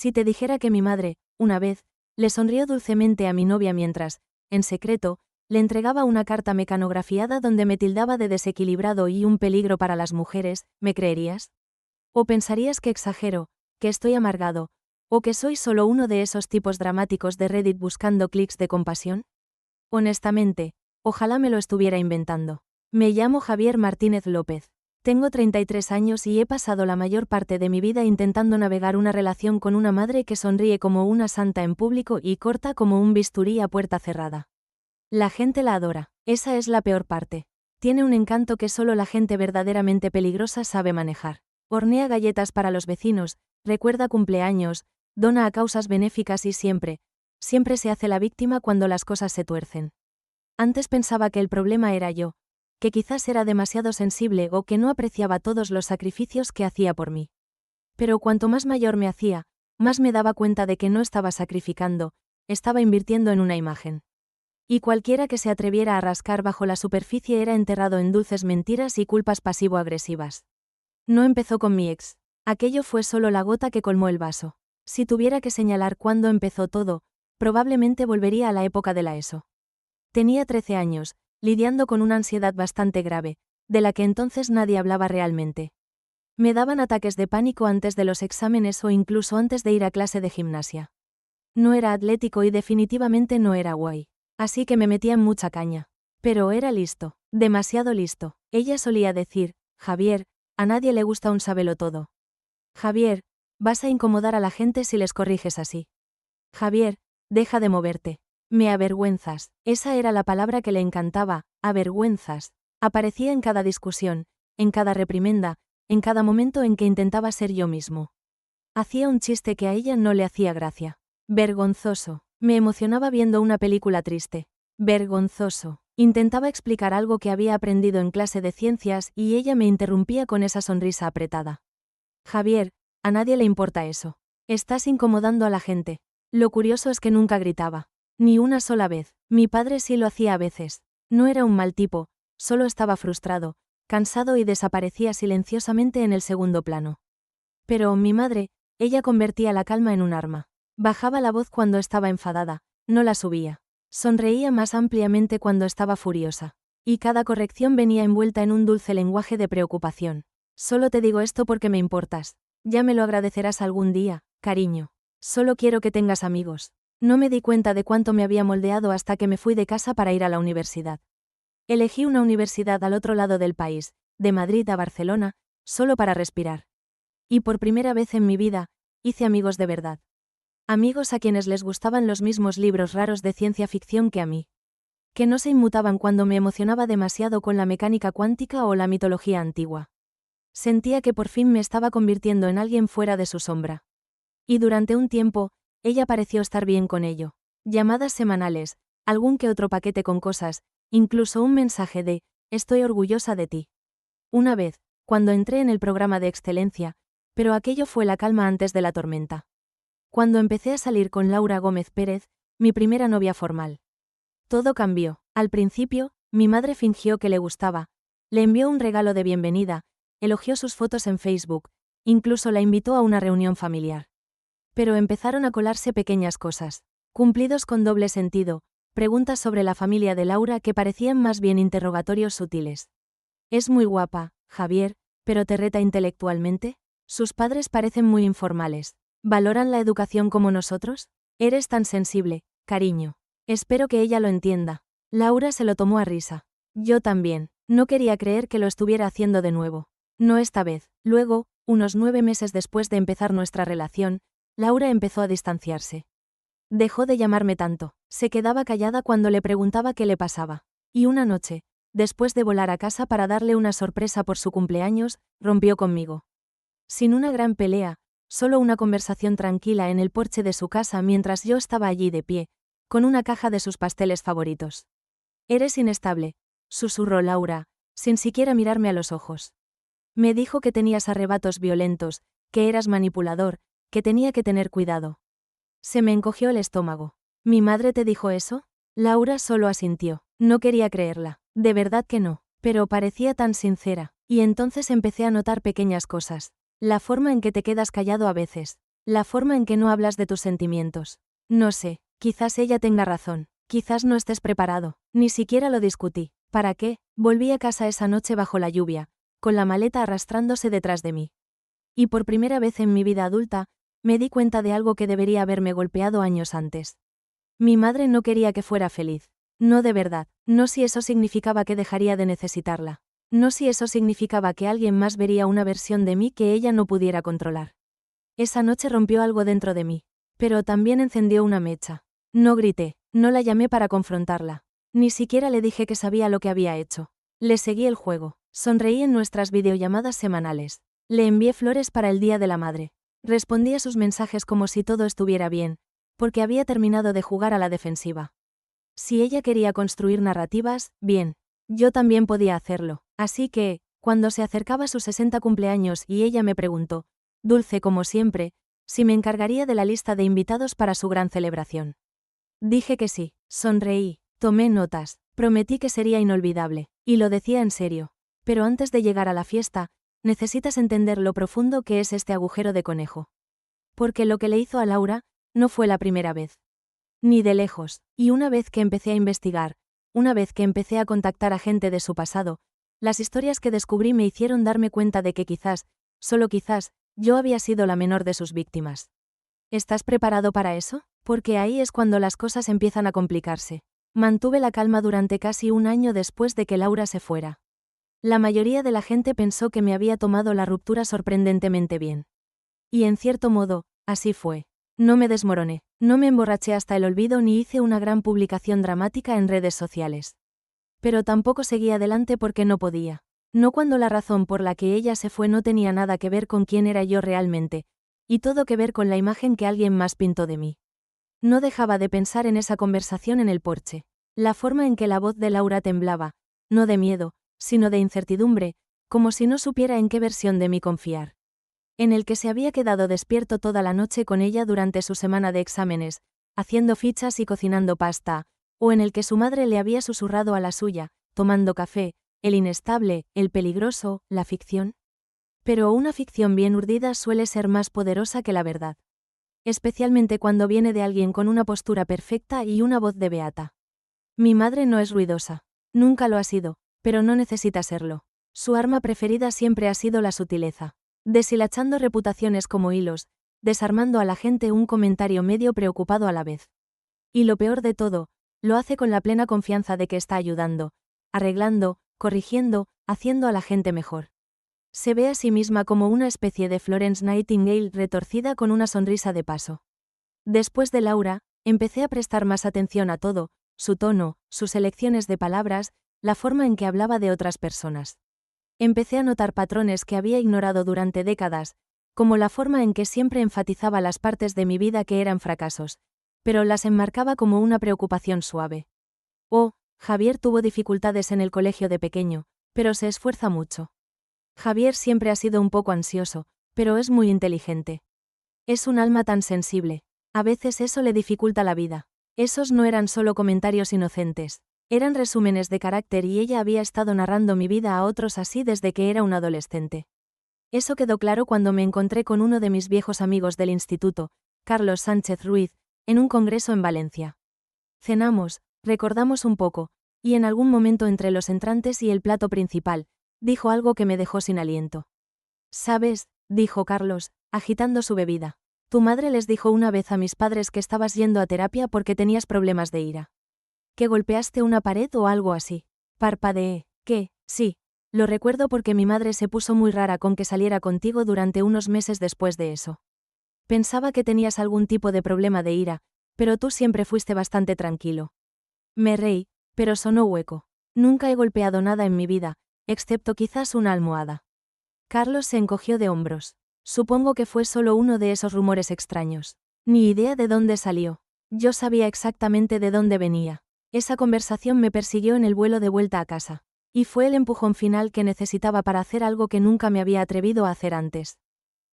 Si te dijera que mi madre, una vez, le sonrió dulcemente a mi novia mientras, en secreto, le entregaba una carta mecanografiada donde me tildaba de desequilibrado y un peligro para las mujeres, ¿me creerías? ¿O pensarías que exagero, que estoy amargado, o que soy solo uno de esos tipos dramáticos de Reddit buscando clics de compasión? Honestamente, ojalá me lo estuviera inventando. Me llamo Javier Martínez López. Tengo 33 años y he pasado la mayor parte de mi vida intentando navegar una relación con una madre que sonríe como una santa en público y corta como un bisturí a puerta cerrada. La gente la adora, esa es la peor parte. Tiene un encanto que solo la gente verdaderamente peligrosa sabe manejar. Hornea galletas para los vecinos, recuerda cumpleaños, dona a causas benéficas y siempre se hace la víctima cuando las cosas se tuercen. Antes pensaba que el problema era yo, que quizás era demasiado sensible o que no apreciaba todos los sacrificios que hacía por mí. Pero cuanto más mayor me hacía, más me daba cuenta de que no estaba sacrificando, estaba invirtiendo en una imagen. Y cualquiera que se atreviera a rascar bajo la superficie era enterrado en dulces mentiras y culpas pasivo-agresivas. No empezó con mi ex. Aquello fue solo la gota que colmó el vaso. Si tuviera que señalar cuándo empezó todo, probablemente volvería a la época de la ESO. Tenía 13 años, lidiando con una ansiedad bastante grave, de la que entonces nadie hablaba realmente. Me daban ataques de pánico antes de los exámenes o incluso antes de ir a clase de gimnasia. No era atlético y definitivamente no era guay. Así que me metía en mucha caña. Pero era listo, demasiado listo. Ella solía decir, Javier, a nadie le gusta un sabelotodo. Javier, vas a incomodar a la gente si les corriges así. Javier, deja de moverte. Me avergüenzas. Esa era la palabra que le encantaba, avergüenzas. Aparecía en cada discusión, en cada reprimenda, en cada momento en que intentaba ser yo mismo. Hacía un chiste que a ella no le hacía gracia. Vergonzoso. Me emocionaba viendo una película triste. Vergonzoso. Intentaba explicar algo que había aprendido en clase de ciencias y ella me interrumpía con esa sonrisa apretada. Javier, a nadie le importa eso. Estás incomodando a la gente. Lo curioso es que nunca gritaba. Ni una sola vez. Mi padre sí lo hacía a veces. No era un mal tipo, solo estaba frustrado, cansado y desaparecía silenciosamente en el segundo plano. Pero mi madre, ella convertía la calma en un arma. Bajaba la voz cuando estaba enfadada, no la subía. Sonreía más ampliamente cuando estaba furiosa. Y cada corrección venía envuelta en un dulce lenguaje de preocupación. Solo te digo esto porque me importas. Ya me lo agradecerás algún día, cariño. Solo quiero que tengas amigos. No me di cuenta de cuánto me había moldeado hasta que me fui de casa para ir a la universidad. Elegí una universidad al otro lado del país, de Madrid a Barcelona, solo para respirar. Y por primera vez en mi vida, hice amigos de verdad. Amigos a quienes les gustaban los mismos libros raros de ciencia ficción que a mí. Que no se inmutaban cuando me emocionaba demasiado con la mecánica cuántica o la mitología antigua. Sentía que por fin me estaba convirtiendo en alguien fuera de su sombra. Y durante un tiempo, ella pareció estar bien con ello. Llamadas semanales, algún que otro paquete con cosas, incluso un mensaje de, estoy orgullosa de ti. Una vez, cuando entré en el programa de excelencia, pero aquello fue la calma antes de la tormenta. Cuando empecé a salir con Laura Gómez Pérez, mi primera novia formal. Todo cambió. Al principio, mi madre fingió que le gustaba, le envió un regalo de bienvenida, elogió sus fotos en Facebook, incluso la invitó a una reunión familiar. Pero empezaron a colarse pequeñas cosas, cumplidos con doble sentido, preguntas sobre la familia de Laura que parecían más bien interrogatorios sutiles. Es muy guapa, Javier, pero ¿te reta intelectualmente? Sus padres parecen muy informales. ¿Valoran la educación como nosotros? Eres tan sensible, cariño. Espero que ella lo entienda. Laura se lo tomó a risa. Yo también. No quería creer que lo estuviera haciendo de nuevo. No esta vez. Luego, unos 9 meses después de empezar nuestra relación, Laura empezó a distanciarse. Dejó de llamarme tanto. Se quedaba callada cuando le preguntaba qué le pasaba. Y una noche, después de volar a casa para darle una sorpresa por su cumpleaños, rompió conmigo. Sin una gran pelea, solo una conversación tranquila en el porche de su casa mientras yo estaba allí de pie, con una caja de sus pasteles favoritos. Eres inestable, susurró Laura, sin siquiera mirarme a los ojos. Me dijo que tenías arrebatos violentos, que eras manipulador, que tenía que tener cuidado. Se me encogió el estómago. ¿Mi madre te dijo eso? Laura solo asintió. No quería creerla. De verdad que no. Pero parecía tan sincera. Y entonces empecé a notar pequeñas cosas. La forma en que te quedas callado a veces. La forma en que no hablas de tus sentimientos. No sé, quizás ella tenga razón, quizás no estés preparado, ni siquiera lo discutí. ¿Para qué? Volví a casa esa noche bajo la lluvia, con la maleta arrastrándose detrás de mí. Y por primera vez en mi vida adulta, me di cuenta de algo que debería haberme golpeado años antes. Mi madre no quería que fuera feliz. No de verdad, no si eso significaba que dejaría de necesitarla. No si eso significaba que alguien más vería una versión de mí que ella no pudiera controlar. Esa noche rompió algo dentro de mí, pero también encendió una mecha. No grité, no la llamé para confrontarla. Ni siquiera le dije que sabía lo que había hecho. Le seguí el juego, sonreí en nuestras videollamadas semanales. Le envié flores para el Día de la Madre. Respondí a sus mensajes como si todo estuviera bien, porque había terminado de jugar a la defensiva. Si ella quería construir narrativas, bien, yo también podía hacerlo. Así que, cuando se acercaba su 60 cumpleaños y ella me preguntó, dulce como siempre, si me encargaría de la lista de invitados para su gran celebración. Dije que sí, sonreí, tomé notas, prometí que sería inolvidable, y lo decía en serio. Pero antes de llegar a la fiesta, necesitas entender lo profundo que es este agujero de conejo. Porque lo que le hizo a Laura, no fue la primera vez. Ni de lejos, y una vez que empecé a investigar, una vez que empecé a contactar a gente de su pasado, las historias que descubrí me hicieron darme cuenta de que quizás, solo quizás, yo había sido la menor de sus víctimas. ¿Estás preparado para eso? Porque ahí es cuando las cosas empiezan a complicarse. Mantuve la calma durante casi un año después de que Laura se fuera. La mayoría de la gente pensó que me había tomado la ruptura sorprendentemente bien. Y en cierto modo, así fue. No me desmoroné, no me emborraché hasta el olvido ni hice una gran publicación dramática en redes sociales. Pero tampoco seguí adelante porque no podía. No cuando la razón por la que ella se fue no tenía nada que ver con quién era yo realmente, y todo que ver con la imagen que alguien más pintó de mí. No dejaba de pensar en esa conversación en el porche. La forma en que la voz de Laura temblaba, no de miedo, sino de incertidumbre, como si no supiera en qué versión de mí confiar. En el que se había quedado despierto toda la noche con ella durante su semana de exámenes, haciendo fichas y cocinando pasta, o en el que su madre le había susurrado a la suya, tomando café, el inestable, el peligroso, la ficción. Pero una ficción bien urdida suele ser más poderosa que la verdad. Especialmente cuando viene de alguien con una postura perfecta y una voz de beata. Mi madre no es ruidosa. Nunca lo ha sido, pero no necesita serlo. Su arma preferida siempre ha sido la sutileza. Deshilachando reputaciones como hilos, desarmando a la gente un comentario medio preocupado a la vez. Y lo peor de todo, lo hace con la plena confianza de que está ayudando, arreglando, corrigiendo, haciendo a la gente mejor. Se ve a sí misma como una especie de Florence Nightingale retorcida con una sonrisa de paso. Después de Laura, empecé a prestar más atención a todo, su tono, sus elecciones de palabras, la forma en que hablaba de otras personas. Empecé a notar patrones que había ignorado durante décadas, como la forma en que siempre enfatizaba las partes de mi vida que eran fracasos, pero las enmarcaba como una preocupación suave. Oh, Javier tuvo dificultades en el colegio de pequeño, pero se esfuerza mucho. Javier siempre ha sido un poco ansioso, pero es muy inteligente. Es un alma tan sensible. A veces eso le dificulta la vida. Esos no eran solo comentarios inocentes. Eran resúmenes de carácter y ella había estado narrando mi vida a otros así desde que era un adolescente. Eso quedó claro cuando me encontré con uno de mis viejos amigos del instituto, Carlos Sánchez Ruiz, en un congreso en Valencia. Cenamos, recordamos un poco, y en algún momento entre los entrantes y el plato principal, dijo algo que me dejó sin aliento. ¿Sabes?, dijo Carlos, agitando su bebida. Tu madre les dijo una vez a mis padres que estabas yendo a terapia porque tenías problemas de ira. ¿Que golpeaste una pared o algo así? Parpadeé. ¿Qué? Sí. Lo recuerdo porque mi madre se puso muy rara con que saliera contigo durante unos meses después de eso. Pensaba que tenías algún tipo de problema de ira, pero tú siempre fuiste bastante tranquilo. Me reí, pero sonó hueco. Nunca he golpeado nada en mi vida, excepto quizás una almohada. Carlos se encogió de hombros. Supongo que fue solo uno de esos rumores extraños. Ni idea de dónde salió. Yo sabía exactamente de dónde venía. Esa conversación me persiguió en el vuelo de vuelta a casa. Y fue el empujón final que necesitaba para hacer algo que nunca me había atrevido a hacer antes.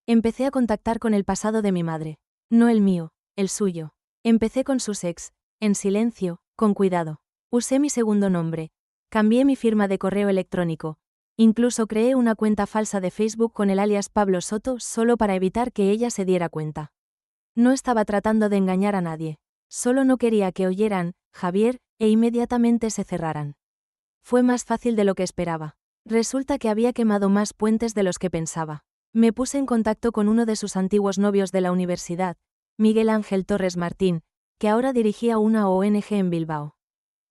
Empecé a contactar con el pasado de mi madre. No el mío, el suyo. Empecé con sus ex, en silencio, con cuidado. Usé mi segundo nombre. Cambié mi firma de correo electrónico. Incluso creé una cuenta falsa de Facebook con el alias Pablo Soto solo para evitar que ella se diera cuenta. No estaba tratando de engañar a nadie. Solo no quería que oyeran, Javier, e inmediatamente se cerraran. Fue más fácil de lo que esperaba. Resulta que había quemado más puentes de los que pensaba. Me puse en contacto con uno de sus antiguos novios de la universidad, Miguel Ángel Torres Martín, que ahora dirigía una ONG en Bilbao.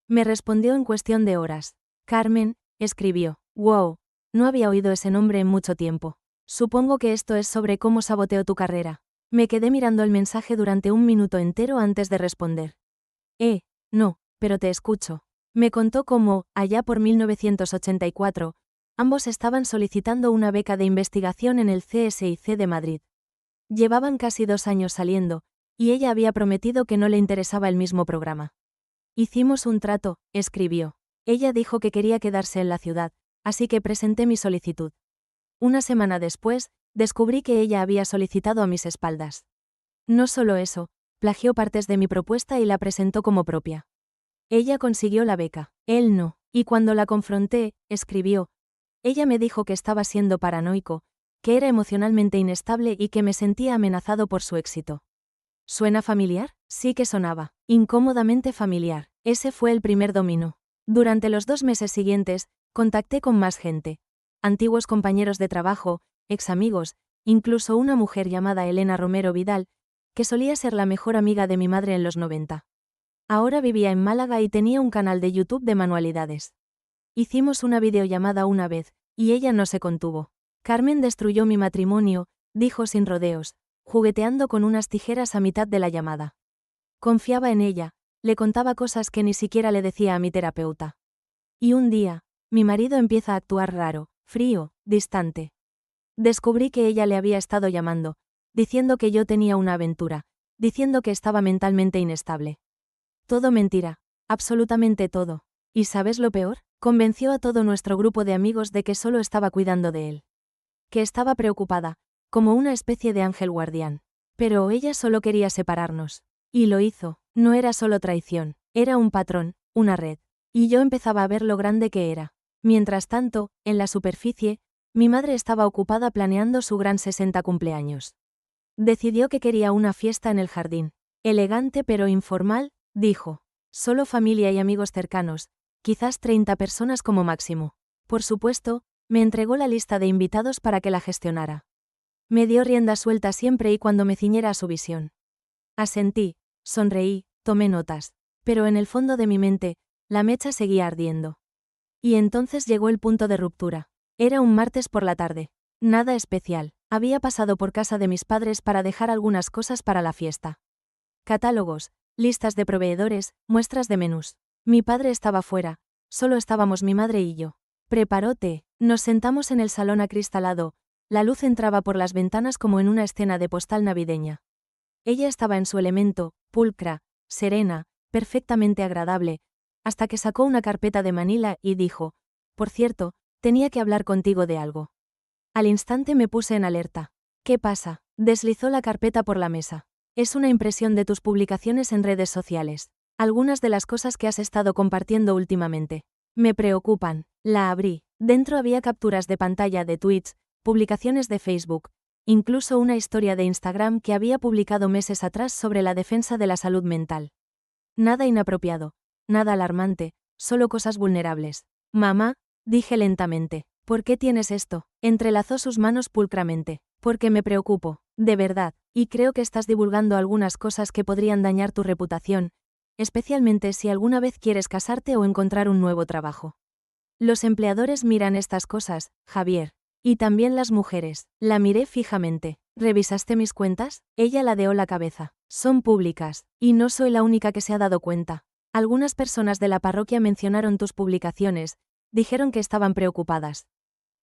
Me respondió en cuestión de horas. Carmen, escribió. Wow, no había oído ese nombre en mucho tiempo. Supongo que esto es sobre cómo saboteó tu carrera. Me quedé mirando el mensaje durante un minuto entero antes de responder. No, pero te escucho. Me contó cómo, allá por 1984, ambos estaban solicitando una beca de investigación en el CSIC de Madrid. Llevaban casi 2 años saliendo, y ella había prometido que no le interesaba el mismo programa. Hicimos un trato, escribió. Ella dijo que quería quedarse en la ciudad, así que presenté mi solicitud. Una semana después, descubrí que ella había solicitado a mis espaldas. No solo eso, plagió partes de mi propuesta y la presentó como propia. Ella consiguió la beca, él no, y cuando la confronté, escribió, ella me dijo que estaba siendo paranoico, que era emocionalmente inestable y que me sentía amenazado por su éxito. ¿Suena familiar? Sí que sonaba, incómodamente familiar. Ese fue el primer dominó. Durante los 2 meses siguientes, contacté con más gente. Antiguos compañeros de trabajo, ex amigos, incluso una mujer llamada Elena Romero Vidal, que solía ser la mejor amiga de mi madre en los 90. Ahora vivía en Málaga y tenía un canal de YouTube de manualidades. Hicimos una videollamada una vez, y ella no se contuvo. Carmen destruyó mi matrimonio, dijo sin rodeos, jugueteando con unas tijeras a mitad de la llamada. Confiaba en ella, le contaba cosas que ni siquiera le decía a mi terapeuta. Y un día, mi marido empieza a actuar raro, frío, distante. Descubrí que ella le había estado llamando, diciendo que yo tenía una aventura, diciendo que estaba mentalmente inestable. Todo mentira, absolutamente todo. ¿Y sabes lo peor? Convenció a todo nuestro grupo de amigos de que solo estaba cuidando de él. Que estaba preocupada, como una especie de ángel guardián. Pero ella solo quería separarnos. Y lo hizo, no era solo traición, era un patrón, una red. Y yo empezaba a ver lo grande que era. Mientras tanto, en la superficie, mi madre estaba ocupada planeando su gran 60 cumpleaños. Decidió que quería una fiesta en el jardín. Elegante pero informal, dijo. Solo familia y amigos cercanos, quizás 30 personas como máximo. Por supuesto, me entregó la lista de invitados para que la gestionara. Me dio rienda suelta siempre y cuando me ciñera a su visión. Asentí, sonreí, tomé notas. Pero en el fondo de mi mente, la mecha seguía ardiendo. Y entonces llegó el punto de ruptura. Era un martes por la tarde. Nada especial. Había pasado por casa de mis padres para dejar algunas cosas para la fiesta. Catálogos, listas de proveedores, muestras de menús. Mi padre estaba fuera, solo estábamos mi madre y yo. Preparó té, nos sentamos en el salón acristalado, la luz entraba por las ventanas como en una escena de postal navideña. Ella estaba en su elemento, pulcra, serena, perfectamente agradable, hasta que sacó una carpeta de Manila y dijo, por cierto, tenía que hablar contigo de algo. Al instante me puse en alerta. ¿Qué pasa? Deslizó la carpeta por la mesa. Es una impresión de tus publicaciones en redes sociales. Algunas de las cosas que has estado compartiendo últimamente. Me preocupan. La abrí. Dentro había capturas de pantalla de tweets, publicaciones de Facebook, incluso una historia de Instagram que había publicado meses atrás sobre la defensa de la salud mental. Nada inapropiado, nada alarmante, solo cosas vulnerables. Mamá, dije lentamente, ¿por qué tienes esto? Entrelazó sus manos pulcramente. Porque me preocupo, de verdad, y creo que estás divulgando algunas cosas que podrían dañar tu reputación, especialmente si alguna vez quieres casarte o encontrar un nuevo trabajo. Los empleadores miran estas cosas, Javier. Y también las mujeres. La miré fijamente. ¿Revisaste mis cuentas? Ella ladeó la cabeza. Son públicas, y no soy la única que se ha dado cuenta. Algunas personas de la parroquia mencionaron tus publicaciones, dijeron que estaban preocupadas.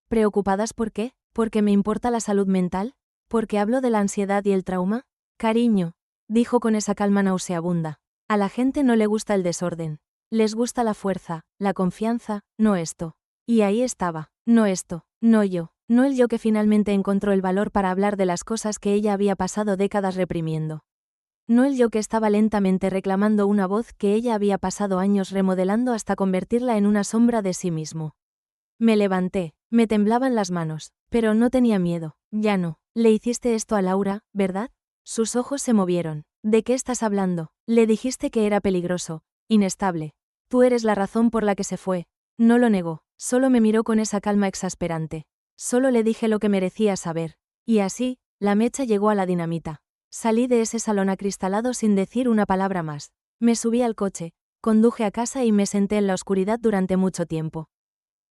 ¿Preocupadas por qué? ¿Porque me importa la salud mental? ¿Porque hablo de la ansiedad y el trauma? Cariño, dijo con esa calma nauseabunda. A la gente no le gusta el desorden. Les gusta la fuerza, la confianza, no esto. Y ahí estaba, no esto, no yo, no el yo que finalmente encontró el valor para hablar de las cosas que ella había pasado décadas reprimiendo. No el yo que estaba lentamente reclamando una voz que ella había pasado años remodelando hasta convertirla en una sombra de sí mismo. Me levanté, me temblaban las manos, pero no tenía miedo. Ya no. Le hiciste esto a Laura, ¿verdad? Sus ojos se movieron. ¿De qué estás hablando? Le dijiste que era peligroso, inestable. Tú eres la razón por la que se fue. No lo negó, solo me miró con esa calma exasperante. Solo le dije lo que merecía saber. Y así, la mecha llegó a la dinamita. Salí de ese salón acristalado sin decir una palabra más. Me subí al coche, conduje a casa y me senté en la oscuridad durante mucho tiempo.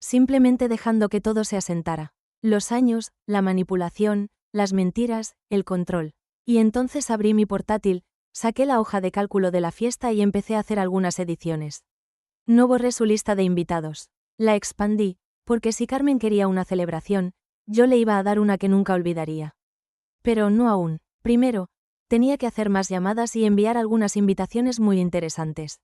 Simplemente dejando que todo se asentara. Los años, la manipulación, las mentiras, el control. Y entonces abrí mi portátil, saqué la hoja de cálculo de la fiesta y empecé a hacer algunas ediciones. No borré su lista de invitados. La expandí, porque si Carmen quería una celebración, yo le iba a dar una que nunca olvidaría. Pero no aún. Primero, tenía que hacer más llamadas y enviar algunas invitaciones muy interesantes.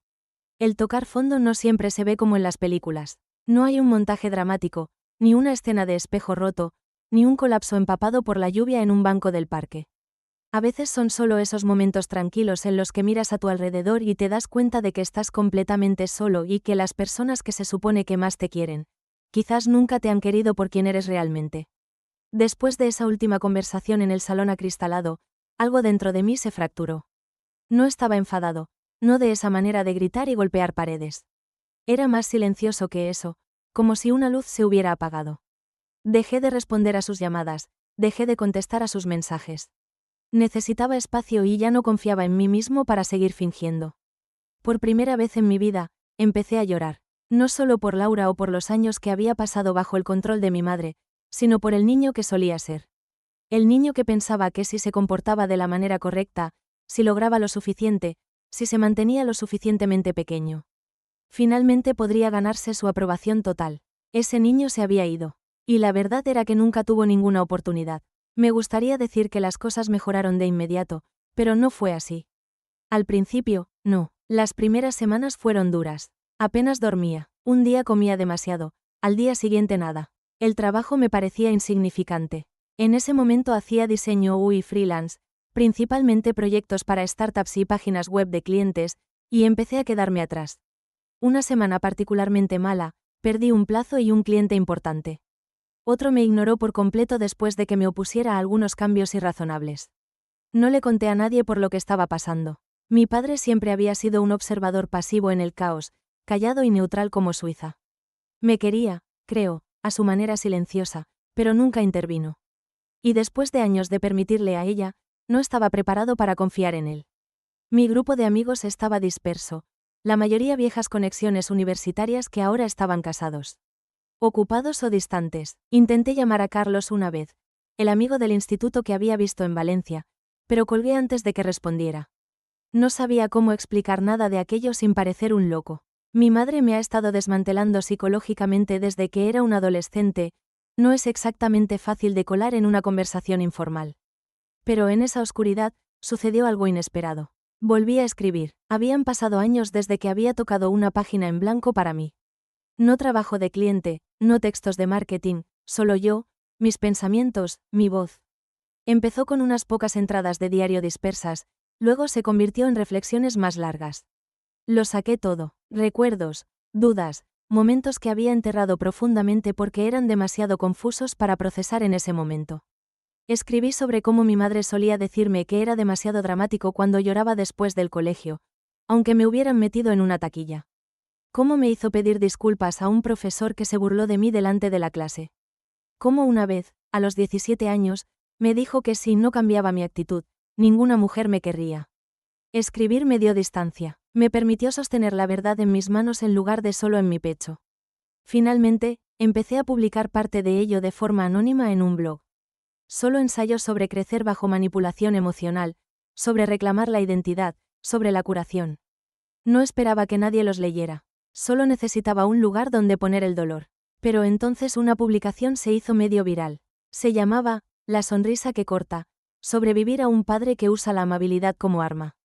El tocar fondo no siempre se ve como en las películas. No hay un montaje dramático, ni una escena de espejo roto, ni un colapso empapado por la lluvia en un banco del parque. A veces son solo esos momentos tranquilos en los que miras a tu alrededor y te das cuenta de que estás completamente solo y que las personas que se supone que más te quieren, quizás nunca te han querido por quien eres realmente. Después de esa última conversación en el salón acristalado, algo dentro de mí se fracturó. No estaba enfadado, no de esa manera de gritar y golpear paredes. Era más silencioso que eso, como si una luz se hubiera apagado. Dejé de responder a sus llamadas, dejé de contestar a sus mensajes. Necesitaba espacio y ya no confiaba en mí mismo para seguir fingiendo. Por primera vez en mi vida, empecé a llorar, no solo por Laura o por los años que había pasado bajo el control de mi madre, sino por el niño que solía ser. El niño que pensaba que si se comportaba de la manera correcta, si lograba lo suficiente, si se mantenía lo suficientemente pequeño, finalmente podría ganarse su aprobación total. Ese niño se había ido. Y la verdad era que nunca tuvo ninguna oportunidad. Me gustaría decir que las cosas mejoraron de inmediato, pero no fue así. Al principio, no. Las primeras semanas fueron duras. Apenas dormía. Un día comía demasiado. Al día siguiente nada. El trabajo me parecía insignificante. En ese momento hacía diseño y freelance, principalmente proyectos para startups y páginas web de clientes, y empecé a quedarme atrás. Una semana particularmente mala, perdí un plazo y un cliente importante. Otro me ignoró por completo después de que me opusiera a algunos cambios irrazonables. No le conté a nadie por lo que estaba pasando. Mi padre siempre había sido un observador pasivo en el caos, callado y neutral como Suiza. Me quería, creo, a su manera silenciosa, pero nunca intervino. Y después de años de permitirle a ella, no estaba preparado para confiar en él. Mi grupo de amigos estaba disperso, la mayoría viejas conexiones universitarias que ahora estaban casados. Ocupados o distantes. Intenté llamar a Carlos una vez, el amigo del instituto que había visto en Valencia, pero colgué antes de que respondiera. No sabía cómo explicar nada de aquello sin parecer un loco. Mi madre me ha estado desmantelando psicológicamente desde que era un adolescente, no es exactamente fácil de colar en una conversación informal. Pero en esa oscuridad, sucedió algo inesperado. Volví a escribir. Habían pasado años desde que había tocado una página en blanco para mí. No trabajo de cliente, no textos de marketing, solo yo, mis pensamientos, mi voz. Empezó con unas pocas entradas de diario dispersas, luego se convirtió en reflexiones más largas. Lo saqué todo, recuerdos, dudas, momentos que había enterrado profundamente porque eran demasiado confusos para procesar en ese momento. Escribí sobre cómo mi madre solía decirme que era demasiado dramático cuando lloraba después del colegio, aunque me hubieran metido en una taquilla. Cómo me hizo pedir disculpas a un profesor que se burló de mí delante de la clase. Cómo una vez, a los 17 años, me dijo que si no cambiaba mi actitud, ninguna mujer me querría. Escribir me dio distancia, me permitió sostener la verdad en mis manos en lugar de solo en mi pecho. Finalmente, empecé a publicar parte de ello de forma anónima en un blog. Solo ensayos sobre crecer bajo manipulación emocional, sobre reclamar la identidad, sobre la curación. No esperaba que nadie los leyera. Solo necesitaba un lugar donde poner el dolor. Pero entonces una publicación se hizo medio viral. Se llamaba La sonrisa que corta, sobrevivir a un padre que usa la amabilidad como arma.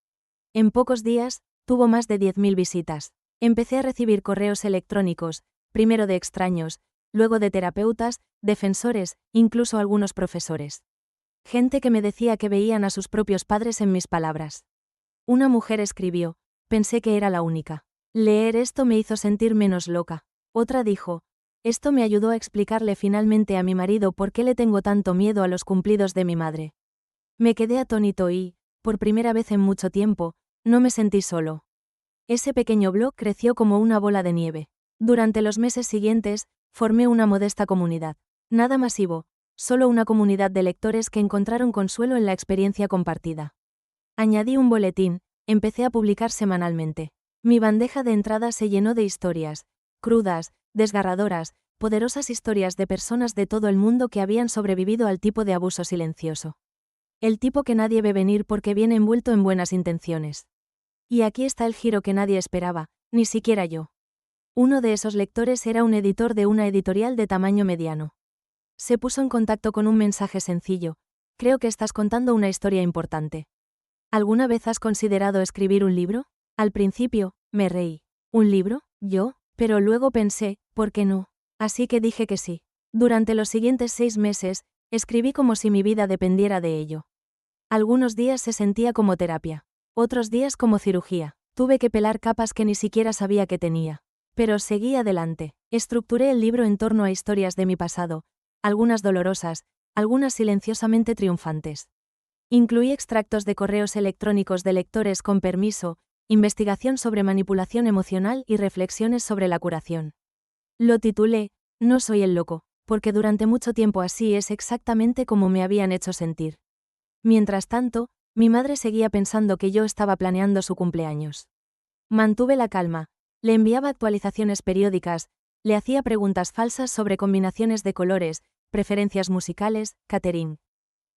En pocos días, tuvo más de 10.000 visitas. Empecé a recibir correos electrónicos, primero de extraños, luego de terapeutas, defensores, incluso algunos profesores. Gente que me decía que veían a sus propios padres en mis palabras. Una mujer escribió, pensé que era la única. Leer esto me hizo sentir menos loca. Otra dijo, esto me ayudó a explicarle finalmente a mi marido por qué le tengo tanto miedo a los cumplidos de mi madre. Me quedé atónito y, por primera vez en mucho tiempo, no me sentí solo. Ese pequeño blog creció como una bola de nieve. Durante los meses siguientes, formé una modesta comunidad. Nada masivo, solo una comunidad de lectores que encontraron consuelo en la experiencia compartida. Añadí un boletín, empecé a publicar semanalmente. Mi bandeja de entrada se llenó de historias, crudas, desgarradoras, poderosas historias de personas de todo el mundo que habían sobrevivido al tipo de abuso silencioso. El tipo que nadie ve venir porque viene envuelto en buenas intenciones. Y aquí está el giro que nadie esperaba, ni siquiera yo. Uno de esos lectores era un editor de una editorial de tamaño mediano. Se puso en contacto con un mensaje sencillo: creo que estás contando una historia importante. ¿Alguna vez has considerado escribir un libro? Al principio, me reí. ¿Un libro? ¿Yo? Pero luego pensé, ¿por qué no? Así que dije que sí. Durante los siguientes 6 meses, escribí como si mi vida dependiera de ello. Algunos días se sentía como terapia. Otros días como cirugía. Tuve que pelar capas que ni siquiera sabía que tenía. Pero seguí adelante. Estructuré el libro en torno a historias de mi pasado, algunas dolorosas, algunas silenciosamente triunfantes. Incluí extractos de correos electrónicos de lectores con permiso, investigación sobre manipulación emocional y reflexiones sobre la curación. Lo titulé No soy el loco, porque durante mucho tiempo así es exactamente como me habían hecho sentir. Mientras tanto, mi madre seguía pensando que yo estaba planeando su cumpleaños. Mantuve la calma, le enviaba actualizaciones periódicas, le hacía preguntas falsas sobre combinaciones de colores, preferencias musicales, catering.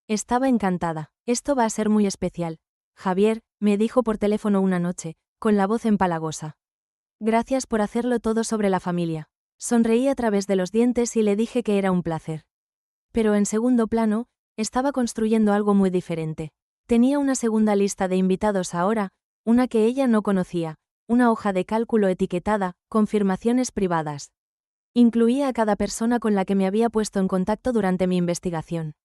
Estaba encantada. Esto va a ser muy especial. Javier, me dijo por teléfono una noche, con la voz empalagosa. Gracias por hacerlo todo sobre la familia. Sonreí a través de los dientes y le dije que era un placer. Pero en segundo plano, estaba construyendo algo muy diferente. Tenía una segunda lista de invitados ahora, una que ella no conocía, una hoja de cálculo etiquetada, confirmaciones privadas. Incluía a cada persona con la que me había puesto en contacto durante mi investigación.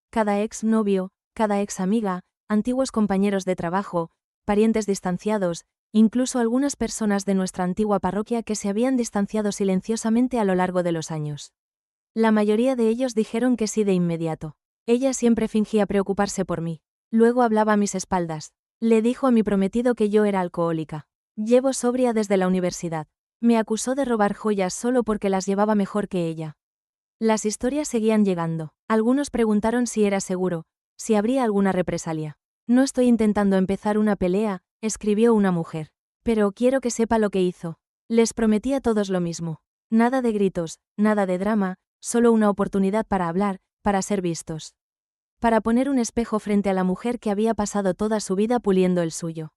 Cada ex novio, cada ex amiga, antiguos compañeros de trabajo, parientes distanciados, incluso algunas personas de nuestra antigua parroquia que se habían distanciado silenciosamente a lo largo de los años. La mayoría de ellos dijeron que sí de inmediato. Ella siempre fingía preocuparse por mí. Luego hablaba a mis espaldas. Le dijo a mi prometido que yo era alcohólica. Llevo sobria desde la universidad. Me acusó de robar joyas solo porque las llevaba mejor que ella. Las historias seguían llegando. Algunos preguntaron si era seguro, si habría alguna represalia. No estoy intentando empezar una pelea, escribió una mujer. Pero quiero que sepa lo que hizo. Les prometí a todos lo mismo. Nada de gritos, nada de drama, solo una oportunidad para hablar, para ser vistos. Para poner un espejo frente a la mujer que había pasado toda su vida puliendo el suyo.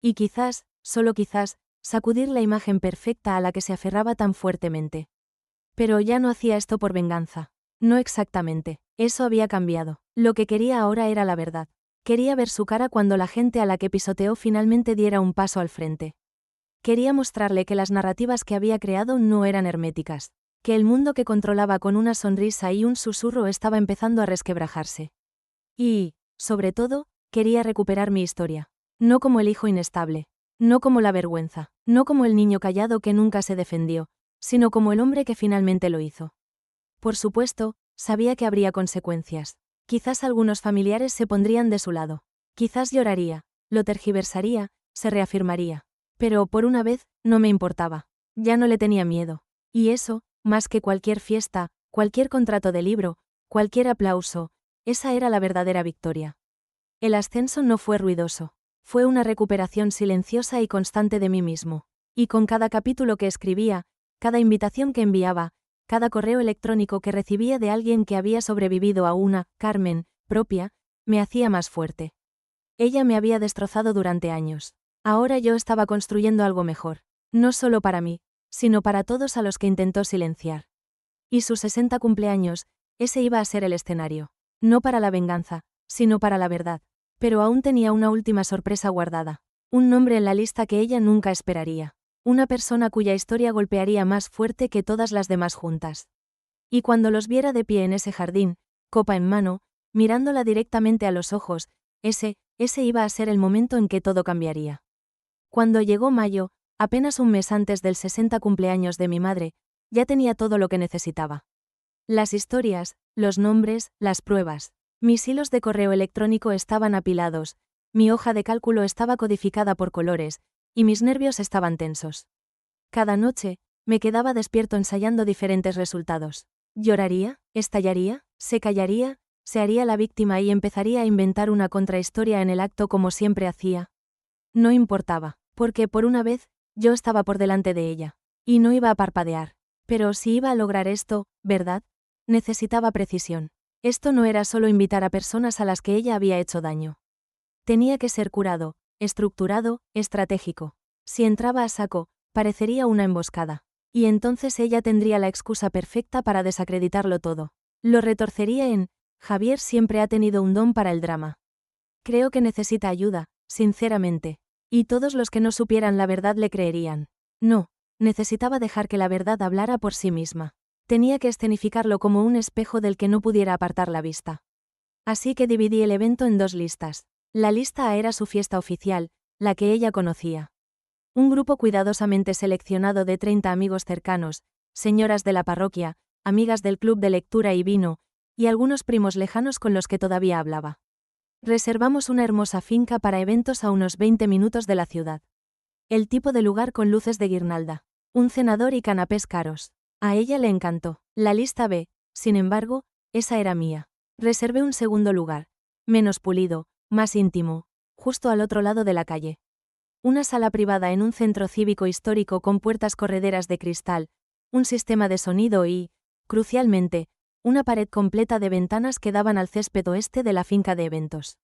Y quizás, solo quizás, sacudir la imagen perfecta a la que se aferraba tan fuertemente. Pero ya no hacía esto por venganza. No exactamente. Eso había cambiado. Lo que quería ahora era la verdad. Quería ver su cara cuando la gente a la que pisoteó finalmente diera un paso al frente. Quería mostrarle que las narrativas que había creado no eran herméticas, que el mundo que controlaba con una sonrisa y un susurro estaba empezando a resquebrajarse. Y, sobre todo, quería recuperar mi historia. No como el hijo inestable. No como la vergüenza. No como el niño callado que nunca se defendió, sino como el hombre que finalmente lo hizo. Por supuesto, sabía que habría consecuencias. Quizás algunos familiares se pondrían de su lado. Quizás lloraría, lo tergiversaría, se reafirmaría. Pero, por una vez, no me importaba. Ya no le tenía miedo. Y eso, más que cualquier fiesta, cualquier contrato de libro, cualquier aplauso, esa era la verdadera victoria. El ascenso no fue ruidoso. Fue una recuperación silenciosa y constante de mí mismo. Y con cada capítulo que escribía, cada invitación que enviaba, cada correo electrónico que recibía de alguien que había sobrevivido a una Carmen propia, me hacía más fuerte. Ella me había destrozado durante años. Ahora yo estaba construyendo algo mejor. No solo para mí, sino para todos a los que intentó silenciar. Y sus 60 cumpleaños, ese iba a ser el escenario. No para la venganza, sino para la verdad. Pero aún tenía una última sorpresa guardada. Un nombre en la lista que ella nunca esperaría. Una persona cuya historia golpearía más fuerte que todas las demás juntas. Y cuando los viera de pie en ese jardín, copa en mano, mirándola directamente a los ojos, ese iba a ser el momento en que todo cambiaría. Cuando llegó mayo, apenas un mes antes del 60 cumpleaños de mi madre, ya tenía todo lo que necesitaba. Las historias, los nombres, las pruebas. Mis hilos de correo electrónico estaban apilados, Mi hoja de cálculo estaba codificada por colores, y mis nervios estaban tensos. Cada noche, me quedaba despierto ensayando diferentes resultados. ¿Lloraría? ¿Estallaría? ¿Se callaría? ¿Se haría la víctima y empezaría a inventar una contrahistoria en el acto como siempre hacía? No importaba, porque por una vez, yo estaba por delante de ella. Y no iba a parpadear. Pero si iba a lograr esto, ¿verdad? Necesitaba precisión. Esto no era solo invitar a personas a las que ella había hecho daño. Tenía que ser curado, estructurado, estratégico. Si entraba a saco, parecería una emboscada. Y entonces ella tendría la excusa perfecta para desacreditarlo todo. Lo retorcería en: Javier siempre ha tenido un don para el drama. Creo que necesita ayuda, sinceramente. Y todos los que no supieran la verdad le creerían. No, necesitaba dejar que la verdad hablara por sí misma. Tenía que escenificarlo como un espejo del que no pudiera apartar la vista. Así que dividí el evento en 2 listas. La lista A era su fiesta oficial, la que ella conocía. Un grupo cuidadosamente seleccionado de 30 amigos cercanos, señoras de la parroquia, amigas del club de lectura y vino, y algunos primos lejanos con los que todavía hablaba. Reservamos una hermosa finca para eventos a unos 20 minutos de la ciudad. El tipo de lugar con luces de guirnalda. Un cenador y canapés caros. A ella le encantó. La lista B, sin embargo, esa era mía. Reservé un segundo lugar. Menos pulido, más íntimo, justo al otro lado de la calle. Una sala privada en un centro cívico histórico con puertas correderas de cristal, un sistema de sonido y, crucialmente, una pared completa de ventanas que daban al césped oeste de la finca de eventos.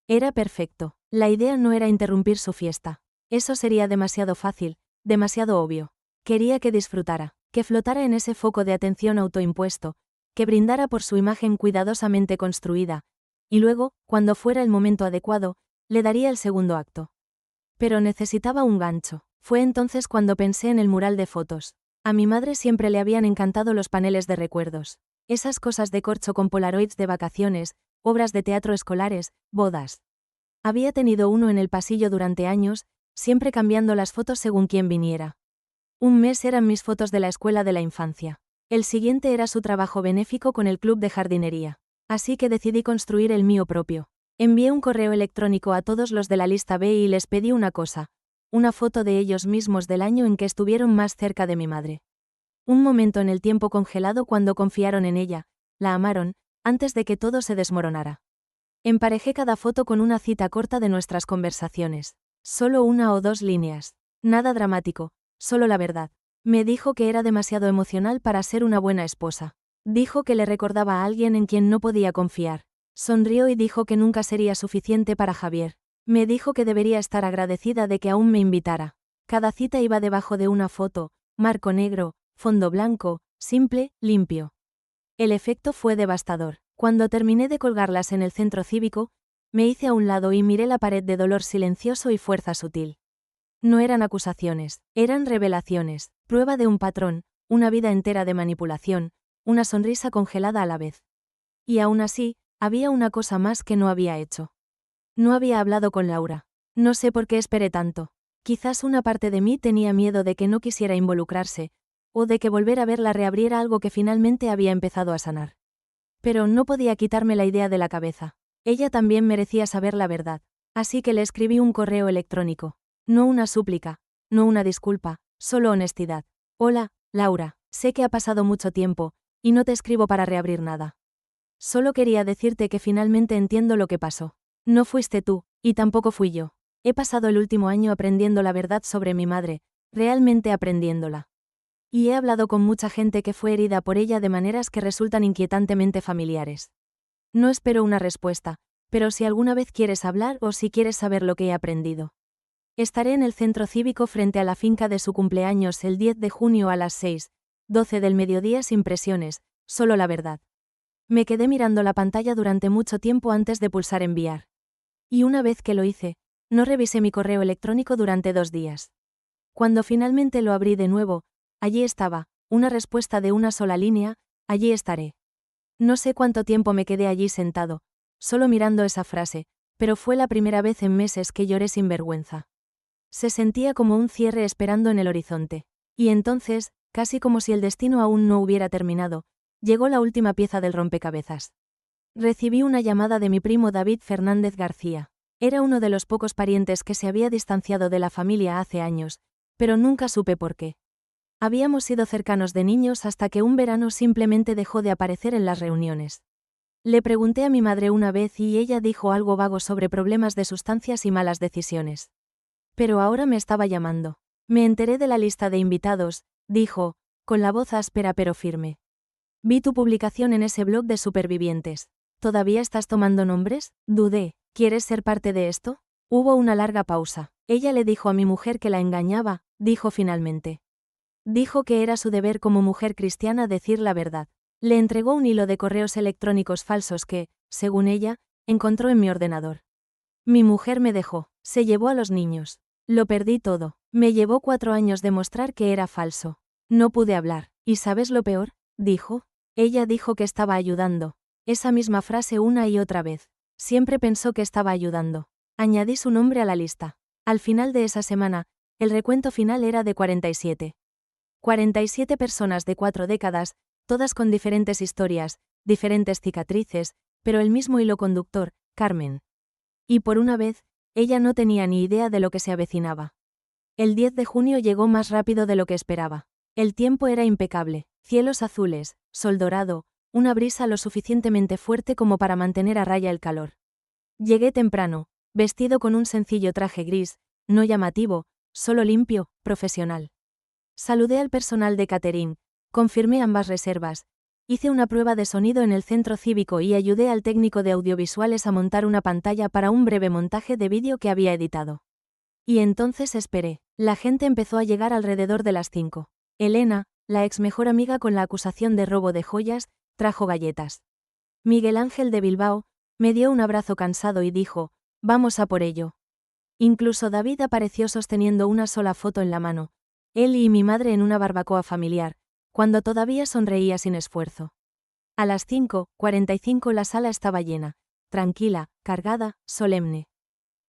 Era perfecto. La idea no era interrumpir su fiesta. Eso sería demasiado fácil, demasiado obvio. Quería que disfrutara, que flotara en ese foco de atención autoimpuesto, que brindara por su imagen cuidadosamente construida, y luego, cuando fuera el momento adecuado, le daría el segundo acto. Pero necesitaba un gancho. Fue entonces cuando pensé en el mural de fotos. A mi madre siempre le habían encantado los paneles de recuerdos. Esas cosas de corcho con polaroids de vacaciones, obras de teatro escolares, bodas. Había tenido uno en el pasillo durante años, siempre cambiando las fotos según quien viniera. Un mes eran mis fotos de la escuela de la infancia. El siguiente era su trabajo benéfico con el club de jardinería. Así que decidí construir el mío propio. Envié un correo electrónico a todos los de la lista B y les pedí una cosa: una foto de ellos mismos del año en que estuvieron más cerca de mi madre. Un momento en el tiempo congelado cuando confiaron en ella, la amaron, antes de que todo se desmoronara. Emparejé cada foto con una cita corta de nuestras conversaciones. Solo 1 o 2 líneas. Nada dramático, solo la verdad. Me dijo que era demasiado emocional para ser una buena esposa. Dijo que le recordaba a alguien en quien no podía confiar. Sonrió y dijo que nunca sería suficiente para Javier. Me dijo que debería estar agradecida de que aún me invitara. Cada cita iba debajo de una foto, marco negro, fondo blanco, simple, limpio. El efecto fue devastador. Cuando terminé de colgarlas en el centro cívico, me hice a un lado y miré la pared de dolor silencioso y fuerza sutil. No eran acusaciones, eran revelaciones, prueba de un patrón, una vida entera de manipulación, una sonrisa congelada a la vez. Y aún así, había una cosa más que no había hecho. No había hablado con Laura. No sé por qué esperé tanto. Quizás una parte de mí tenía miedo de que no quisiera involucrarse, o de que volver a verla reabriera algo que finalmente había empezado a sanar. Pero no podía quitarme la idea de la cabeza. Ella también merecía saber la verdad. Así que le escribí un correo electrónico. No una súplica, no una disculpa, solo honestidad. Hola, Laura, sé que ha pasado mucho tiempo, y no te escribo para reabrir nada. Solo quería decirte que finalmente entiendo lo que pasó. No fuiste tú, y tampoco fui yo. He pasado el último año aprendiendo la verdad sobre mi madre, realmente aprendiéndola. Y he hablado con mucha gente que fue herida por ella de maneras que resultan inquietantemente familiares. No espero una respuesta, pero si alguna vez quieres hablar o si quieres saber lo que he aprendido. Estaré en el centro cívico frente a la finca de su cumpleaños el 10 de junio a las 6:12 del mediodía sin presiones, solo la verdad. Me quedé mirando la pantalla durante mucho tiempo antes de pulsar enviar. Y una vez que lo hice, no revisé mi correo electrónico durante 2 días. Cuando finalmente lo abrí de nuevo, allí estaba, una respuesta de una sola línea: allí estaré. No sé cuánto tiempo me quedé allí sentado, solo mirando esa frase, pero fue la primera vez en meses que lloré sin vergüenza. Se sentía como un cierre esperando en el horizonte. Y entonces, casi como si el destino aún no hubiera terminado, llegó la última pieza del rompecabezas. Recibí una llamada de mi primo David Fernández García. Era uno de los pocos parientes que se había distanciado de la familia hace años, pero nunca supe por qué. Habíamos sido cercanos de niños hasta que un verano simplemente dejó de aparecer en las reuniones. Le pregunté a mi madre una vez y ella dijo algo vago sobre problemas de sustancias y malas decisiones. Pero ahora me estaba llamando. Me enteré de la lista de invitados, dijo, con la voz áspera pero firme. Vi tu publicación en ese blog de supervivientes. ¿Todavía estás tomando nombres? Dudé. ¿Quieres ser parte de esto? Hubo una larga pausa. Ella le dijo a mi mujer que la engañaba, dijo finalmente. Dijo que era su deber como mujer cristiana decir la verdad. Le entregó un hilo de correos electrónicos falsos que, según ella, encontró en mi ordenador. Mi mujer me dejó, se llevó a los niños. Lo perdí todo. Me llevó 4 años demostrar que era falso. No pude hablar. ¿Y sabes lo peor? Dijo. Ella dijo que estaba ayudando. Esa misma frase una y otra vez. Siempre pensó que estaba ayudando. Añadí su nombre a la lista. Al final de esa semana, el recuento final era de 47. 47 personas de 4 décadas, todas con diferentes historias, diferentes cicatrices, pero el mismo hilo conductor, Carmen. Y por una vez, ella no tenía ni idea de lo que se avecinaba. El 10 de junio llegó más rápido de lo que esperaba. El tiempo era impecable, cielos azules, sol dorado, una brisa lo suficientemente fuerte como para mantener a raya el calor. Llegué temprano, vestido con un sencillo traje gris, no llamativo, solo limpio, profesional. Saludé al personal de catering, confirmé ambas reservas, hice una prueba de sonido en el centro cívico y ayudé al técnico de audiovisuales a montar una pantalla para un breve montaje de vídeo que había editado. Y entonces esperé. La gente empezó a llegar alrededor de las 5. Elena, la ex mejor amiga con la acusación de robo de joyas, trajo galletas. Miguel Ángel de Bilbao, me dio un abrazo cansado y dijo, vamos a por ello. Incluso David apareció sosteniendo una sola foto en la mano, él y mi madre en una barbacoa familiar, cuando todavía sonreía sin esfuerzo. A las 5:45 la sala estaba llena, tranquila, cargada, solemne.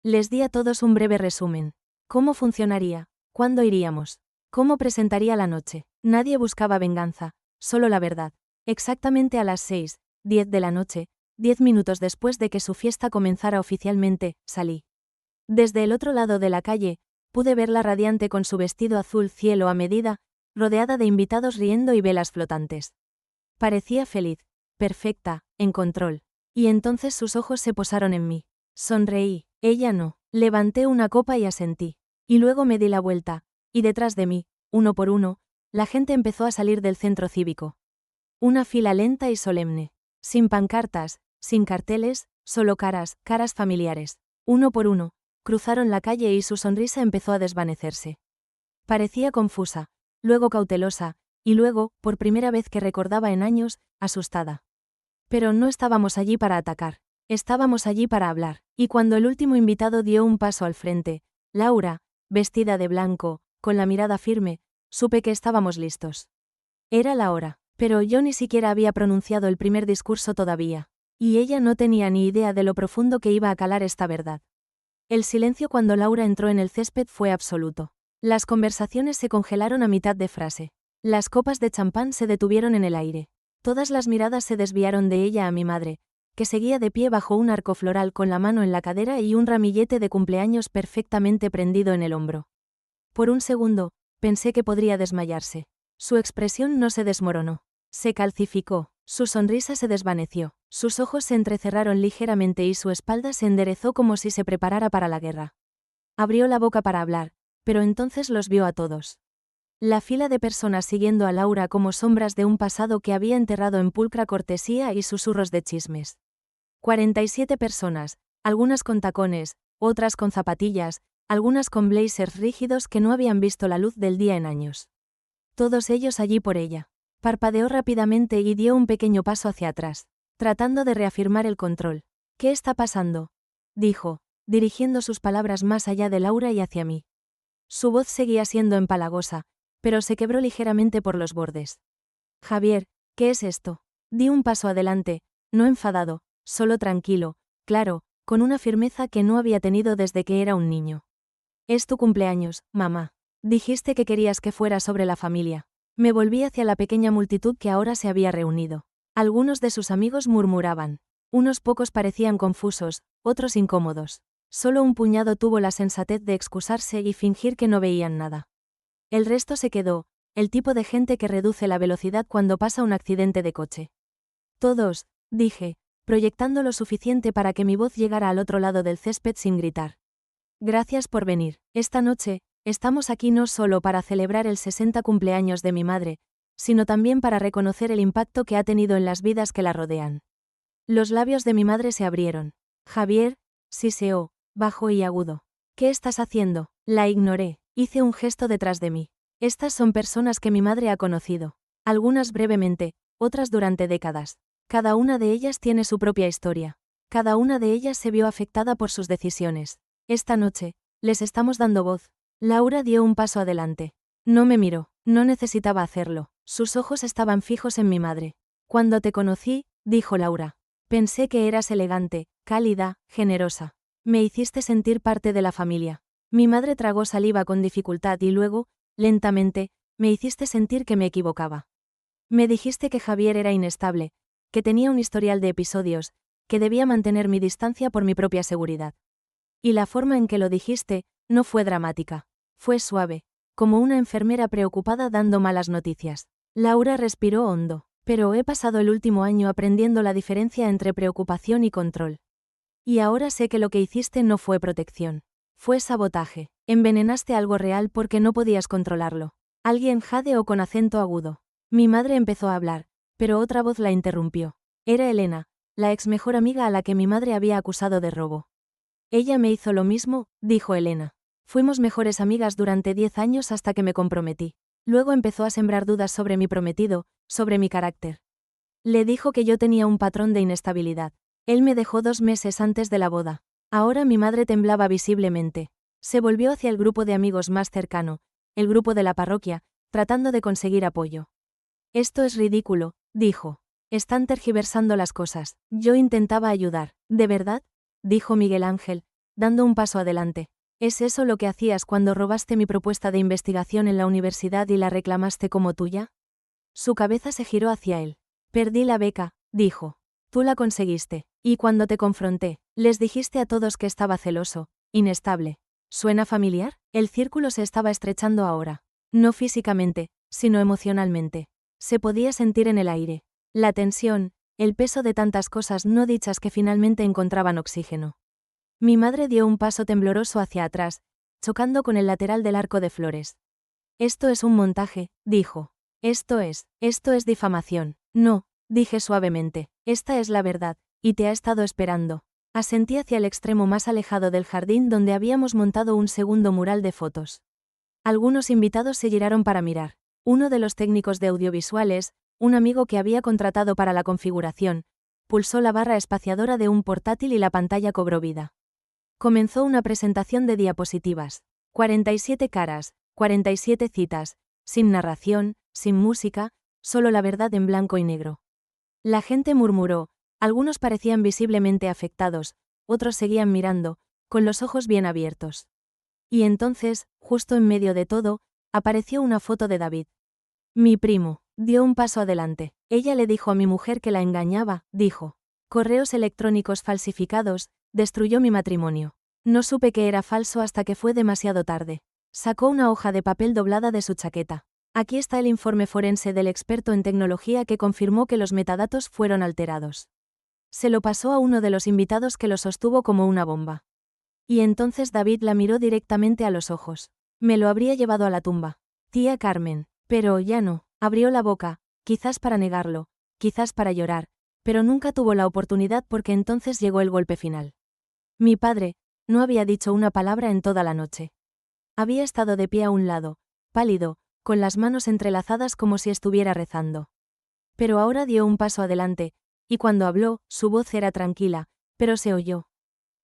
Les di a todos un breve resumen. ¿Cómo funcionaría? ¿Cuándo iríamos? ¿Cómo presentaría la noche? Nadie buscaba venganza, solo la verdad. Exactamente a las 6:10 de la noche, 10 minutos después de que su fiesta comenzara oficialmente, salí. Desde el otro lado de la calle, pude verla radiante con su vestido azul cielo a medida, rodeada de invitados riendo y velas flotantes. Parecía feliz, perfecta, en control. Y entonces sus ojos se posaron en mí. Sonreí, ella no. Levanté una copa y asentí. Y luego me di la vuelta, y detrás de mí, uno por uno, la gente empezó a salir del centro cívico. Una fila lenta y solemne. Sin pancartas, sin carteles, solo caras familiares. Uno por uno, cruzaron la calle y su sonrisa empezó a desvanecerse. Parecía confusa, luego cautelosa, y luego, por primera vez que recordaba en años, asustada. Pero no estábamos allí para atacar. Estábamos allí para hablar, y cuando el último invitado dio un paso al frente, Laura, vestida de blanco, con la mirada firme, supe que estábamos listos. Era la hora, pero yo ni siquiera había pronunciado el primer discurso todavía, y ella no tenía ni idea de lo profundo que iba a calar esta verdad. El silencio cuando Laura entró en el césped fue absoluto. Las conversaciones se congelaron a mitad de frase. Las copas de champán se detuvieron en el aire. Todas las miradas se desviaron de ella a mi madre, que seguía de pie bajo un arco floral con la mano en la cadera y un ramillete de cumpleaños perfectamente prendido en el hombro. Por un segundo, pensé que podría desmayarse. Su expresión no se desmoronó. Se calcificó, su sonrisa se desvaneció, sus ojos se entrecerraron ligeramente y su espalda se enderezó como si se preparara para la guerra. Abrió la boca para hablar, pero entonces los vio a todos. La fila de personas siguiendo a Laura como sombras de un pasado que había enterrado en pulcra cortesía y susurros de chismes. 47 personas, algunas con tacones, otras con zapatillas, algunas con blazers rígidos que no habían visto la luz del día en años. Todos ellos allí por ella. Parpadeó rápidamente y dio un pequeño paso hacia atrás, tratando de reafirmar el control. ¿Qué está pasando?, dijo, dirigiendo sus palabras más allá de Laura y hacia mí. Su voz seguía siendo empalagosa, pero se quebró ligeramente por los bordes. Javier, ¿qué es esto? Di un paso adelante, no enfadado, solo tranquilo, claro, con una firmeza que no había tenido desde que era un niño. Es tu cumpleaños, mamá. Dijiste que querías que fuera sobre la familia. Me volví hacia la pequeña multitud que ahora se había reunido. Algunos de sus amigos murmuraban. Unos pocos parecían confusos, otros incómodos. Solo un puñado tuvo la sensatez de excusarse y fingir que no veían nada. El resto se quedó, el tipo de gente que reduce la velocidad cuando pasa un accidente de coche. Todos, dije, proyectando lo suficiente para que mi voz llegara al otro lado del césped sin gritar. Gracias por venir. Esta noche, estamos aquí no solo para celebrar el 60 cumpleaños de mi madre, sino también para reconocer el impacto que ha tenido en las vidas que la rodean. Los labios de mi madre se abrieron. Javier, siseó, bajo y agudo. ¿Qué estás haciendo? La ignoré. Hice un gesto detrás de mí. Estas son personas que mi madre ha conocido. Algunas brevemente, otras durante décadas. Cada una de ellas tiene su propia historia. Cada una de ellas se vio afectada por sus decisiones. Esta noche, les estamos dando voz. Laura dio un paso adelante. No me miró. No necesitaba hacerlo. Sus ojos estaban fijos en mi madre. Cuando te conocí, dijo Laura. Pensé que eras elegante, cálida, generosa. Me hiciste sentir parte de la familia. Mi madre tragó saliva con dificultad y luego, lentamente, me hiciste sentir que me equivocaba. Me dijiste que Javier era inestable, que tenía un historial de episodios, que debía mantener mi distancia por mi propia seguridad. Y la forma en que lo dijiste, no fue dramática. Fue suave, como una enfermera preocupada dando malas noticias. Laura respiró hondo. Pero he pasado el último año aprendiendo la diferencia entre preocupación y control. Y ahora sé que lo que hiciste no fue protección. Fue sabotaje. Envenenaste algo real porque no podías controlarlo. Alguien jadeó con acento agudo. Mi madre empezó a hablar, pero otra voz la interrumpió. Era Elena, la ex mejor amiga a la que mi madre había acusado de robo. Ella me hizo lo mismo, dijo Elena. Fuimos mejores amigas durante 10 años hasta que me comprometí. Luego empezó a sembrar dudas sobre mi prometido, sobre mi carácter. Le dijo que yo tenía un patrón de inestabilidad. Él me dejó 2 meses antes de la boda. Ahora mi madre temblaba visiblemente. Se volvió hacia el grupo de amigos más cercano, el grupo de la parroquia, tratando de conseguir apoyo. Esto es ridículo, dijo. Están tergiversando las cosas. Yo intentaba ayudar. ¿De verdad? Dijo Miguel Ángel, dando un paso adelante. ¿Es eso lo que hacías cuando robaste mi propuesta de investigación en la universidad y la reclamaste como tuya? Su cabeza se giró hacia él. Perdí la beca, dijo. Tú la conseguiste. Y cuando te confronté, les dijiste a todos que estaba celoso, inestable. ¿Suena familiar? El círculo se estaba estrechando ahora. No físicamente, sino emocionalmente. Se podía sentir en el aire. La tensión, el peso de tantas cosas no dichas que finalmente encontraban oxígeno. Mi madre dio un paso tembloroso hacia atrás, chocando con el lateral del arco de flores. Esto es un montaje, dijo. Esto es difamación. No, dije suavemente, esta es la verdad, y te ha estado esperando. Asentí hacia el extremo más alejado del jardín donde habíamos montado un segundo mural de fotos. Algunos invitados se giraron para mirar. Uno de los técnicos de audiovisuales, un amigo que había contratado para la configuración, pulsó la barra espaciadora de un portátil y la pantalla cobró vida. Comenzó una presentación de diapositivas. 47 caras, 47 citas, sin narración, sin música, solo la verdad en blanco y negro. La gente murmuró, algunos parecían visiblemente afectados, otros seguían mirando, con los ojos bien abiertos. Y entonces, justo en medio de todo, apareció una foto de David. Mi primo, dio un paso adelante. Ella le dijo a mi mujer que la engañaba, dijo. Correos electrónicos falsificados, destruyó mi matrimonio. No supe que era falso hasta que fue demasiado tarde. Sacó una hoja de papel doblada de su chaqueta. Aquí está el informe forense del experto en tecnología que confirmó que los metadatos fueron alterados. Se lo pasó a uno de los invitados que lo sostuvo como una bomba. Y entonces David la miró directamente a los ojos. Me lo habría llevado a la tumba. Tía Carmen. Pero ya no. Abrió la boca, quizás para negarlo, quizás para llorar, pero nunca tuvo la oportunidad porque entonces llegó el golpe final. Mi padre no había dicho una palabra en toda la noche. Había estado de pie a un lado, pálido, con las manos entrelazadas como si estuviera rezando. Pero ahora dio un paso adelante, y cuando habló, su voz era tranquila, pero se oyó.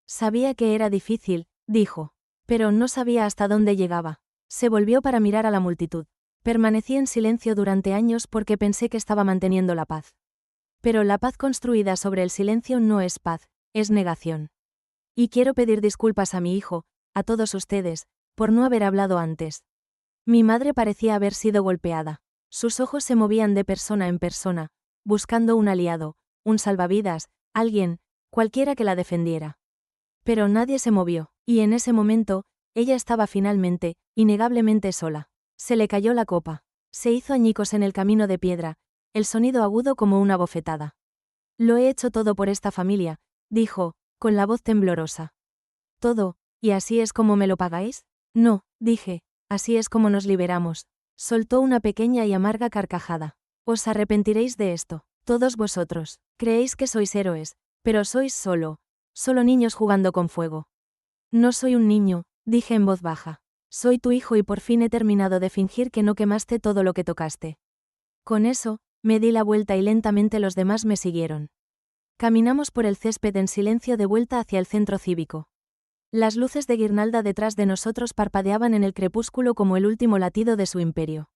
Sabía que era difícil, dijo, pero no sabía hasta dónde llegaba. Se volvió para mirar a la multitud. Permanecí en silencio durante años porque pensé que estaba manteniendo la paz. Pero la paz construida sobre el silencio no es paz, es negación. Y quiero pedir disculpas a mi hijo, a todos ustedes, por no haber hablado antes. Mi madre parecía haber sido golpeada. Sus ojos se movían de persona en persona, buscando un aliado, un salvavidas, alguien, cualquiera que la defendiera. Pero nadie se movió, y en ese momento, ella estaba finalmente, innegablemente sola. Se le cayó la copa. Se hizo añicos en el camino de piedra, el sonido agudo como una bofetada. Lo he hecho todo por esta familia, dijo, con la voz temblorosa. ¿Todo? ¿Y así es como me lo pagáis? No, dije, así es como nos liberamos. Soltó una pequeña y amarga carcajada. Os arrepentiréis de esto, todos vosotros. Creéis que sois héroes, pero sois solo niños jugando con fuego. No soy un niño, dije en voz baja. Soy tu hijo y por fin he terminado de fingir que no quemaste todo lo que tocaste. Con eso, me di la vuelta y lentamente los demás me siguieron. Caminamos por el césped en silencio de vuelta hacia el centro cívico. Las luces de guirnalda detrás de nosotros parpadeaban en el crepúsculo como el último latido de su imperio.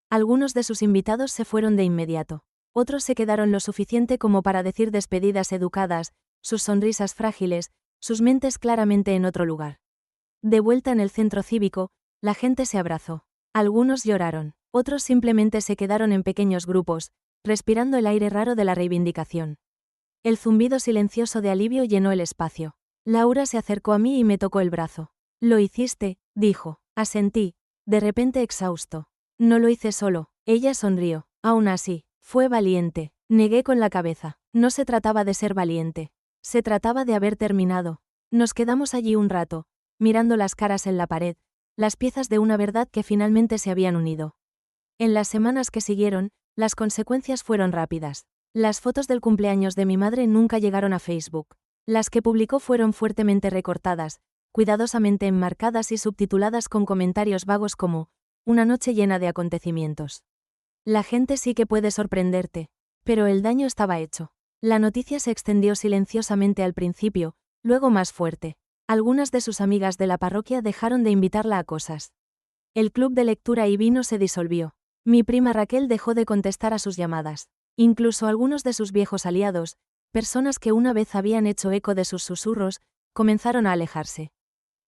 Algunos de sus invitados se fueron de inmediato. Otros se quedaron lo suficiente como para decir despedidas educadas, sus sonrisas frágiles, sus mentes claramente en otro lugar. De vuelta en el centro cívico, la gente se abrazó. Algunos lloraron, otros simplemente se quedaron en pequeños grupos, respirando el aire raro de la reivindicación. El zumbido silencioso de alivio llenó el espacio. Laura se acercó a mí y me tocó el brazo. Lo hiciste, dijo. Asentí, de repente exhausto. No lo hice solo, ella sonrió. Aún así, fue valiente. Negué con la cabeza. No se trataba de ser valiente. Se trataba de haber terminado. Nos quedamos allí un rato, mirando las caras en la pared, las piezas de una verdad que finalmente se habían unido. En las semanas que siguieron, las consecuencias fueron rápidas. Las fotos del cumpleaños de mi madre nunca llegaron a Facebook. Las que publicó fueron fuertemente recortadas, cuidadosamente enmarcadas y subtituladas con comentarios vagos como, una noche llena de acontecimientos. La gente sí que puede sorprenderte, pero el daño estaba hecho. La noticia se extendió silenciosamente al principio, luego más fuerte. Algunas de sus amigas de la parroquia dejaron de invitarla a cosas. El club de lectura y vino se disolvió. Mi prima Raquel dejó de contestar a sus llamadas. Incluso algunos de sus viejos aliados, personas que una vez habían hecho eco de sus susurros, comenzaron a alejarse.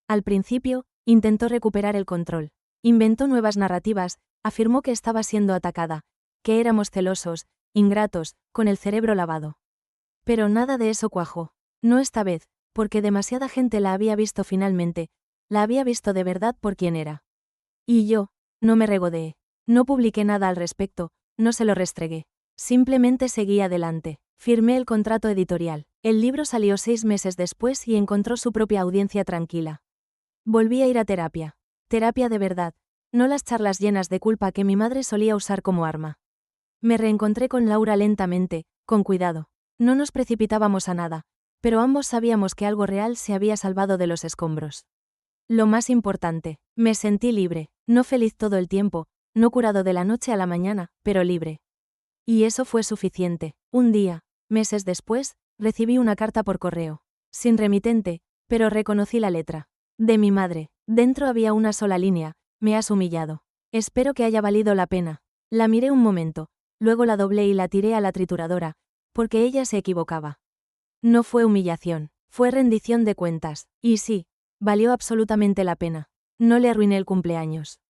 Al principio, intentó recuperar el control. Inventó nuevas narrativas, afirmó que estaba siendo atacada, que éramos celosos, ingratos, con el cerebro lavado. Pero nada de eso cuajó. No esta vez, porque demasiada gente la había visto finalmente, la había visto de verdad por quien era. Y yo, no me regodeé. No publiqué nada al respecto, no se lo restregué. Simplemente seguí adelante. Firmé el contrato editorial. El libro salió 6 meses después y encontró su propia audiencia tranquila. Volví a ir a terapia. Terapia de verdad, no las charlas llenas de culpa que mi madre solía usar como arma. Me reencontré con Laura lentamente, con cuidado. No nos precipitábamos a nada, pero ambos sabíamos que algo real se había salvado de los escombros. Lo más importante, me sentí libre, no feliz todo el tiempo, no curado de la noche a la mañana, pero libre. Y eso fue suficiente. Un día, meses después, recibí una carta por correo. Sin remitente, pero reconocí la letra. De mi madre. Dentro había una sola línea: me has humillado. Espero que haya valido la pena. La miré un momento, luego la doblé y la tiré a la trituradora, porque ella se equivocaba. No fue humillación, fue rendición de cuentas. Y sí, valió absolutamente la pena. No le arruiné el cumpleaños.